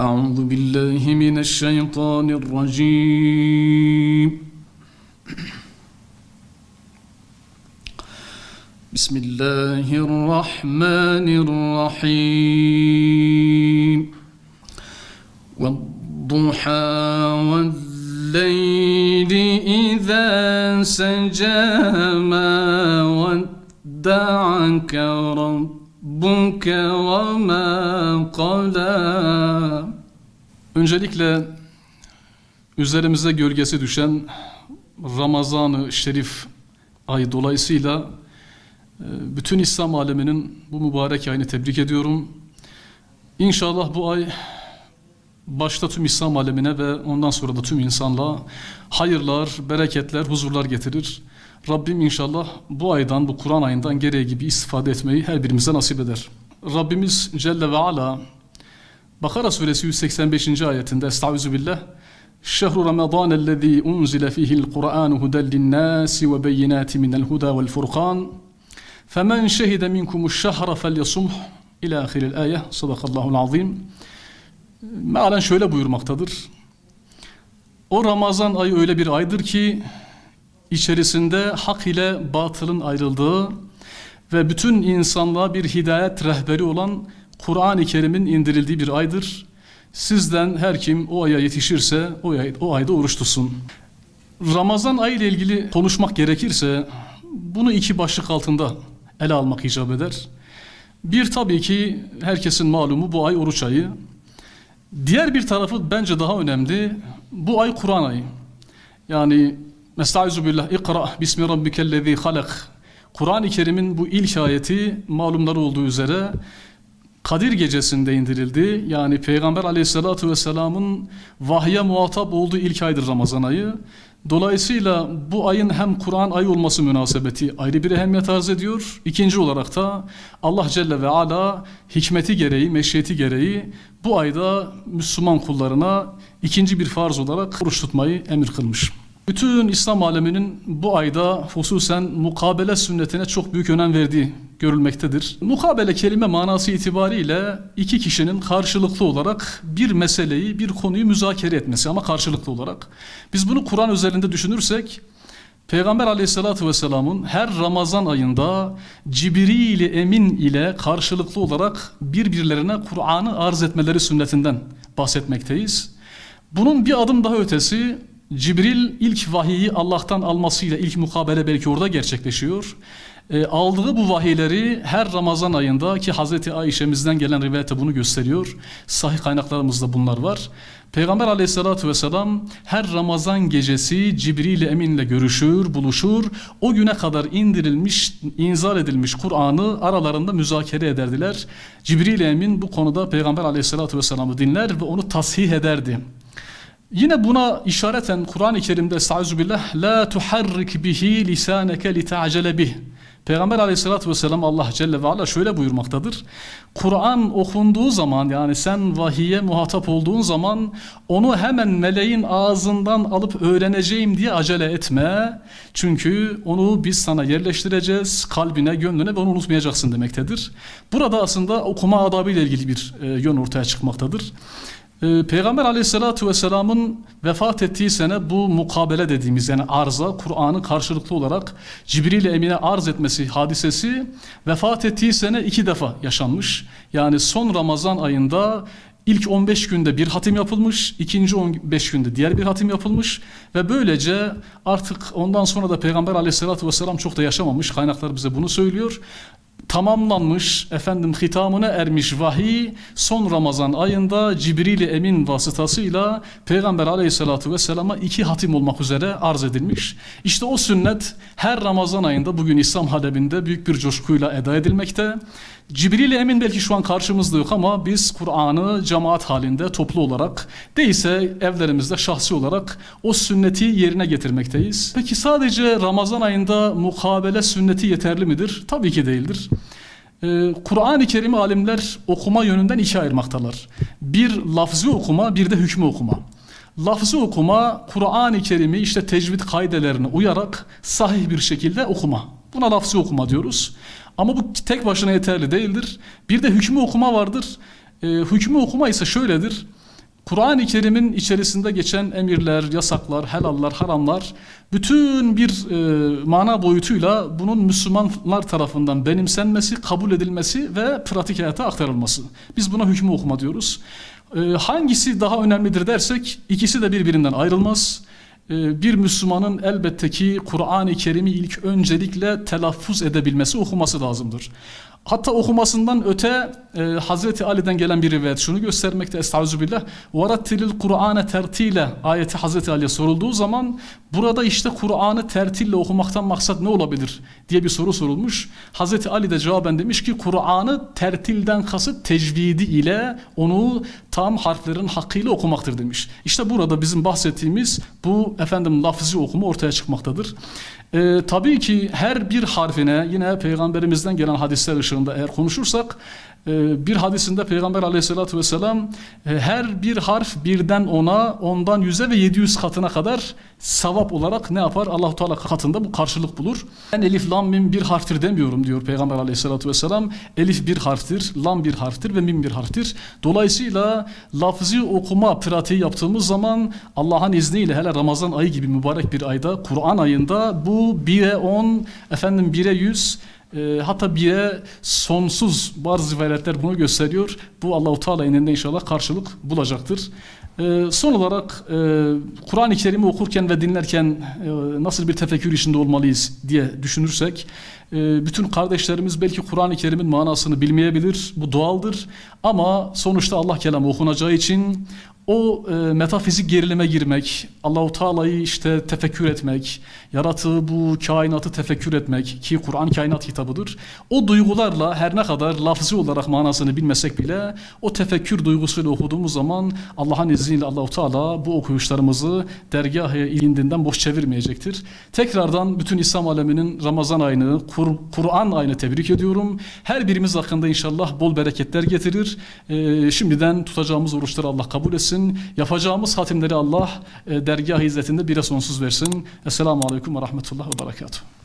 أعوذ بالله من الشيطان الرجيم بسم الله الرحمن الرحيم والضحى والليل إذا سجى ما ودعك ربك وما قلى. Öncelikle üzerimize gölgesi düşen Ramazan-ı Şerif ayı dolayısıyla bütün İslam aleminin bu mübarek ayını tebrik ediyorum. İnşallah bu ay başta tüm İslam alemine ve ondan sonra da tüm insanlığa hayırlar, bereketler, huzurlar getirir. Rabbim inşallah bu aydan, bu Kur'an ayından gereği gibi istifade etmeyi her birimize nasip eder. Rabbimiz Celle ve Ala Bakara suresi 185. ayetinde Estağfirullah Şehru Ramazanellezî unzile fihil Kur'anu huden linnâsi ve beyinâti minel huda vel furkan femen şehide minkumuş şehre felyasumh ila ahiril ayet. Sadakallahul azim. Mealen şöyle buyurmaktadır. O Ramazan ayı öyle bir aydır ki içerisinde hak ile batılın ayrıldığı ve bütün insanlığa bir hidayet rehberi olan Kur'an-ı Kerim'in indirildiği bir aydır. Sizden her kim o aya yetişirse o ayda oruç tutsun. Ramazan ayı ile ilgili konuşmak gerekirse bunu iki başlık altında ele almak icap eder. Bir, tabii ki herkesin malumu bu ay oruç ayı. Diğer bir tarafı bence daha önemli. Bu ay Kur'an ayı. Yani Estağfirullah İkra bismi rabbikellezî halak. Kur'an-ı Kerim'in bu ilk ayeti malumları olduğu üzere Kadir gecesinde indirildi. Yani Peygamber Aleyhisselatü Vesselam'ın vahye muhatap olduğu ilk aydır Ramazan ayı. Dolayısıyla bu ayın hem Kur'an ayı olması münasebeti ayrı bir ehemmiyet arz ediyor. İkinci olarak da Allah Celle ve Ala hikmeti gereği, meşiyeti gereği bu ayda Müslüman kullarına ikinci bir farz olarak oruç tutmayı emir kılmış. Bütün İslam aleminin bu ayda hususen mukabele sünnetine çok büyük önem verdiği görülmektedir. Mukabele kelime manası itibariyle iki kişinin karşılıklı olarak bir meseleyi, bir konuyu müzakere etmesi ama karşılıklı olarak. Biz bunu Kur'an özelinde düşünürsek, Peygamber Aleyhisselatü Vesselam'ın her Ramazan ayında Cibril-i Emin ile karşılıklı olarak birbirlerine Kur'an'ı arz etmeleri sünnetinden bahsetmekteyiz. Bunun bir adım daha ötesi, Cibril ilk vahiyi Allah'tan almasıyla ilk mukabele belki orada gerçekleşiyor. Aldığı bu vahiyleri her Ramazan ayında ki Hazreti Ayşe'mizden gelen rivayette bunu gösteriyor. Sahih kaynaklarımızda bunlar var. Peygamber Aleyhisselatü Vesselam her Ramazan gecesi Cibril-i Emin'le görüşür, buluşur. O güne kadar indirilmiş, inzal edilmiş Kur'an'ı aralarında müzakere ederdiler. Cibril-i Emin bu konuda Peygamber Aleyhisselatü Vesselam'ı dinler ve onu tasih ederdi. Yine buna işareten Kur'an-ı Kerim'de Estağfirullah la tuharrik bihi lisaneke lita'cele bih. Peygamber Aleyhisselatü Vesselam Allah Celle ve Ala şöyle buyurmaktadır. Kur'an okunduğu zaman yani sen vahiye muhatap olduğun zaman onu hemen meleğin ağzından alıp öğreneceğim diye acele etme. Çünkü onu biz sana yerleştireceğiz kalbine, gönlüne ve onu unutmayacaksın demektedir. Burada aslında okuma adabı ile ilgili bir yön ortaya çıkmaktadır. Peygamber Aleyhisselatü Vesselam'ın vefat ettiği sene bu mukabele dediğimiz yani arza, Kur'an'ı karşılıklı olarak Cibril-i Emin'e arz etmesi hadisesi vefat ettiği sene 2 defa yaşanmış. Yani son Ramazan ayında ilk 15 günde bir hatim yapılmış, ikinci 15 günde diğer bir hatim yapılmış ve böylece artık ondan sonra da Peygamber Aleyhisselatü Vesselam çok da yaşamamış. Kaynaklar bize bunu söylüyor. Tamamlanmış, hitamına ermiş vahiy son Ramazan ayında Cibril-i Emin vasıtasıyla Peygamber Aleyhisselatü Vesselam'a 2 hatim olmak üzere arz edilmiş. İşte o sünnet her Ramazan ayında bugün İslam aleminde büyük bir coşkuyla eda edilmekte. Cibril-i Emin belki şu an karşımızda yok ama biz Kur'an'ı cemaat halinde toplu olarak değilse evlerimizde şahsi olarak o sünneti yerine getirmekteyiz. Peki sadece Ramazan ayında mukabele sünneti yeterli midir? Tabii ki değildir. Kur'an-ı Kerim'i alimler okuma yönünden 2 ayırmaktalar. Bir lafzı okuma, bir de hükmü okuma. Lafzı okuma, Kur'an-ı Kerim'i işte tecvid kaidelerine uyarak sahih bir şekilde okuma. Buna lafzı okuma diyoruz. Ama bu tek başına yeterli değildir. Bir de hükmü okuma vardır. Hükmü okuma ise şöyledir. Kur'an-ı Kerim'in içerisinde geçen emirler, yasaklar, helallar, haramlar bütün bir mana boyutuyla bunun Müslümanlar tarafından benimsenmesi, kabul edilmesi ve pratik hayata aktarılması. Biz buna hükmü okuma diyoruz. Hangisi daha önemlidir dersek ikisi de birbirinden ayrılmaz. Bir Müslümanın elbette ki Kur'an-ı Kerim'i ilk öncelikle telaffuz edebilmesi, okuması lazımdır. Hatta okumasından öte Hazreti Ali'den gelen bir rivayet şunu göstermekte, estağfirullah. وَرَتِّلِ الْقُرْآنَ tertile ayeti Hazreti Ali'ye sorulduğu zaman burada işte Kur'an'ı tertille okumaktan maksat ne olabilir diye bir soru sorulmuş. Hazreti Ali de cevaben demiş ki Kur'an'ı tertilden kasıt tecvidi ile onu tam harflerin hakkıyla okumaktır demiş. İşte burada bizim bahsettiğimiz bu lafzi okuma ortaya çıkmaktadır. Tabii ki her bir harfine yine Peygamberimizden gelen hadisler ışığında eğer konuşursak bir hadisinde Peygamber aleyhissalatü vesselam her bir harf birden ona, ondan 100'e ve 700 katına kadar sevap olarak ne yapar? Allah-u Teala katında bu karşılık bulur. Ben elif, lam, mim bir harftir demiyorum diyor Peygamber aleyhissalatü vesselam. Elif bir harftir, lam bir harftir ve mim bir harftir. Dolayısıyla lafzi okuma pratiği yaptığımız zaman Allah'ın izniyle hele Ramazan ayı gibi mübarek bir ayda, Kur'an ayında bu 1'e 10, 1'e 100, hatta 1'e sonsuz bazı rivayetler bunu gösteriyor. Bu Allah-u Teala indinde inşallah karşılık bulacaktır. Son olarak Kur'an-ı Kerim'i okurken ve dinlerken nasıl bir tefekkür içinde olmalıyız diye düşünürsek, bütün kardeşlerimiz belki Kur'an-ı Kerim'in manasını bilmeyebilir, bu doğaldır. Ama sonuçta Allah kelamı okunacağı için o metafizik gerilime girmek, Allah-u Teala'yı işte tefekkür etmek, yarattığı bu kainatı tefekkür etmek ki Kur'an kainat kitabıdır. O duygularla her ne kadar lafzi olarak manasını bilmesek bile o tefekkür duygusuyla okuduğumuz zaman Allah'ın izniyle Allah-u Teala bu okuyuşlarımızı dergâh-ı indinden boş çevirmeyecektir. Tekrardan bütün İslam aleminin Ramazan ayını, Kur'an ayını tebrik ediyorum. Her birimiz hakkında inşallah bol bereketler getirir. Şimdiden tutacağımız oruçları Allah kabul etsin. Yapacağımız hatimleri Allah dergâh-ı izzetinde bire sonsuz versin. Esselamu Aleyküm ve Rahmetullah ve Berekatuhu.